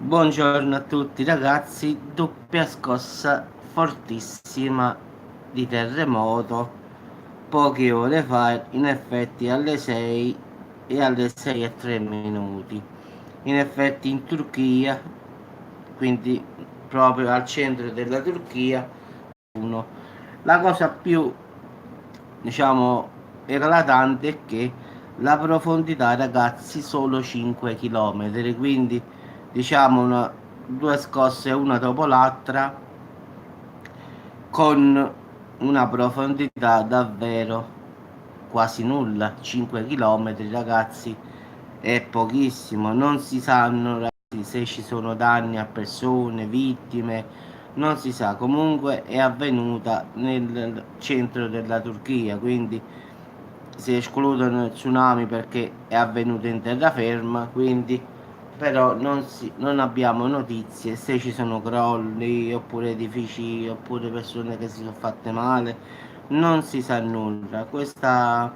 Buongiorno a tutti ragazzi, doppia scossa fortissima di terremoto poche ore fa, in effetti alle 6 e alle 6 e 3 minuti. In effetti in Turchia, quindi proprio al centro della Turchia, uno. La cosa più, diciamo, eclatante è che la profondità, ragazzi, solo 5 km, quindi diciamo due scosse una dopo l'altra con una profondità davvero quasi nulla. 5 km, ragazzi, è pochissimo. Non si sanno, ragazzi, se ci sono danni a persone, vittime, non si sa. Comunque è avvenuta nel centro della Turchia, quindi si escludono il tsunami perché è avvenuto in terraferma, quindi però non abbiamo notizie se ci sono crolli oppure edifici oppure persone che si sono fatte male, non si sa nulla. Questa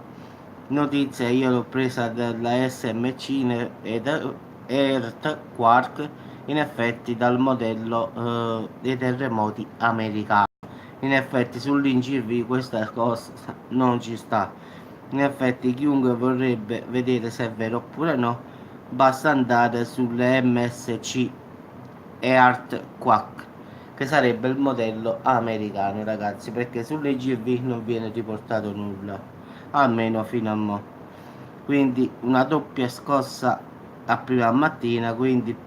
notizia io l'ho presa dalla SMC ed Earth Quark, in effetti dal modello dei terremoti americani. In effetti sull'INCV questa cosa non ci sta. In effetti chiunque vorrebbe vedere se è vero oppure no, basta andare sulle MSC Earth Quack, che sarebbe il modello americano, ragazzi, perché sull'IGV non viene riportato nulla, almeno fino a mo'. Quindi una doppia scossa a prima mattina, quindi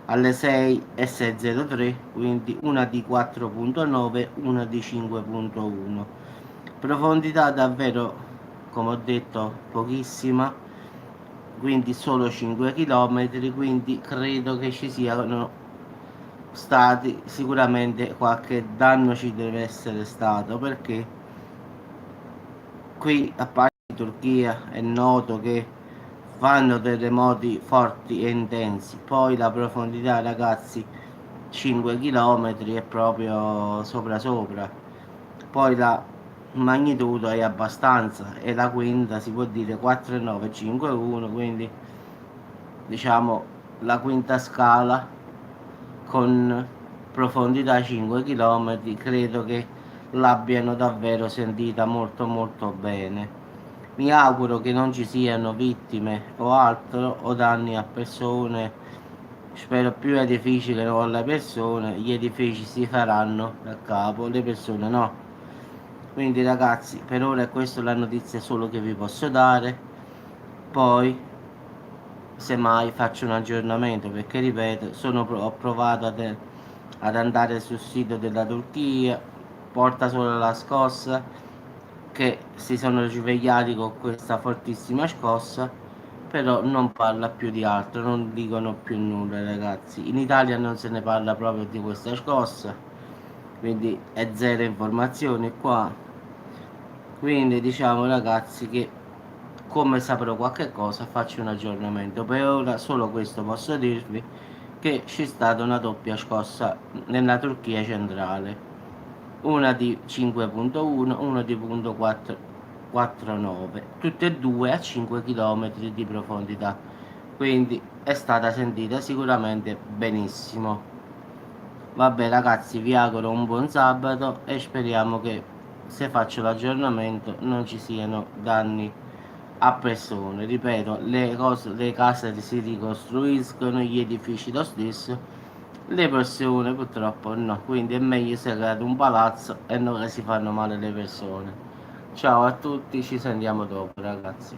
alle 6:06:03, quindi una di 4.9, una di 5.1. Profondità davvero, come ho detto, pochissima, quindi solo 5 km, quindi credo che ci siano stati sicuramente qualche danno ci deve essere stato, perché qui a parte in Turchia è noto che fanno terremoti forti e intensi, poi la profondità, ragazzi, 5 km è proprio sopra sopra, poi la magnitudo è abbastanza, e la quinta si può dire 4,951, quindi diciamo la quinta scala con profondità 5 km, credo che l'abbiano davvero sentita molto molto bene. Mi auguro che non ci siano vittime o altro o danni a persone. Spero più edifici che non alle persone. Gli edifici si faranno da capo, le persone no. Quindi ragazzi, per ora questa è la notizia solo che vi posso dare. Poi semmai faccio un aggiornamento, perché ripeto, ho provato ad andare sul sito della Turchia, porta solo la scossa, che si sono risvegliati con questa fortissima scossa, però non parla più di altro, non dicono più nulla, ragazzi. In Italia non se ne parla proprio di questa scossa, quindi è zero informazioni qua. Quindi diciamo, ragazzi, che come saprò qualche cosa faccio un aggiornamento. Per ora solo questo posso dirvi, che c'è stata una doppia scossa nella Turchia centrale, una di 5.1, una di 0.449, tutte e due a 5 km di profondità, quindi è stata sentita sicuramente benissimo. Vabbè ragazzi, vi auguro un buon sabato e speriamo che, se faccio l'aggiornamento, non ci siano danni a persone. Ripeto, le case si ricostruiscono, gli edifici lo stesso, le persone purtroppo no, quindi è meglio se create un palazzo e non che si fanno male le persone. Ciao a tutti, ci sentiamo dopo ragazzi.